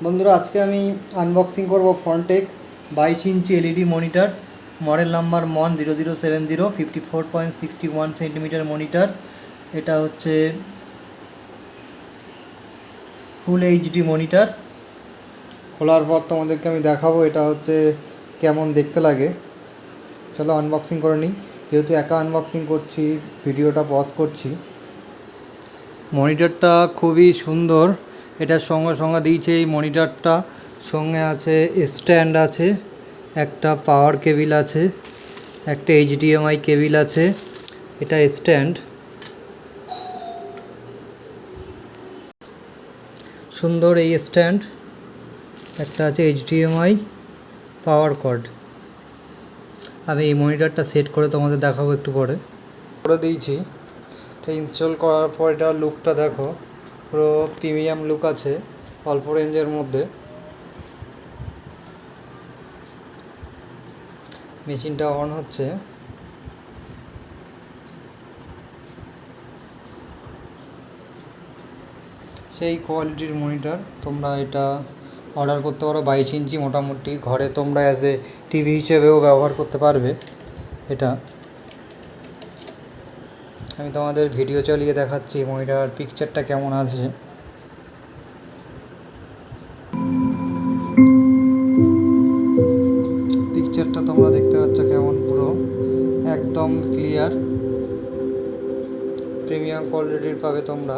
বন্ধুরা, আজকে আমি আনবক্সিং করব ফন্টেক 22 inch LED monitor, model number মন 0070, 54.61 সেন্টিমিটার মনিটর। এটা হচ্ছে ফুল এইচডি মনিটর। খোলার পর তোমাদেরকে আমি দেখাবো এটা হচ্ছে কেমন দেখতে লাগে। চলো আনবক্সিং করে নিই। যেহেতু একা আনবক্সিং করছি, ভিডিওটা পজ করছি। মনিটরটা খুবই সুন্দর। এটার সঙ্গে সঙ্গে দিয়েছে এই মনিটরটা, সঙ্গে আছে স্ট্যান্ড আছে, একটা পাওয়ার কেবিল আছে, একটা এইচডিএমআই কেবিল আছে। এটা স্ট্যান্ড, সুন্দর এই স্ট্যান্ড। একটা আছে এইচডিএমআই পাওয়ার কর্ড। আমি এই মনিটরটা সেট করে তোমাদের দেখাবো একটু পরে। করে দিয়েছি। এটা ইনস্টল করার পর এটা লুকটা দেখো, পুরো প্রিমিয়াম লুক আছে অল্প রেঞ্জের মধ্যে। মেশিনটা অন হচ্ছে। সেই কোয়ালিটির মনিটর। তোমরা এটা অর্ডার করতে পারো 22 ইঞ্চি। মোটামুটি ঘরে তোমরা অ্যাজ এ টিভি হিসেবেও ব্যবহার করতে পারবে এটা। আমি তোমাদের ভিডিও চালিয়ে দেখাচ্ছি মনিটর পিকচারটা কেমন আছে। পিকচারটা তোমরা দেখতে পাচ্ছ কেমন, পুরো একদম ক্লিয়ার, প্রিমিয়াম কোয়ালিটির পাবে তোমরা।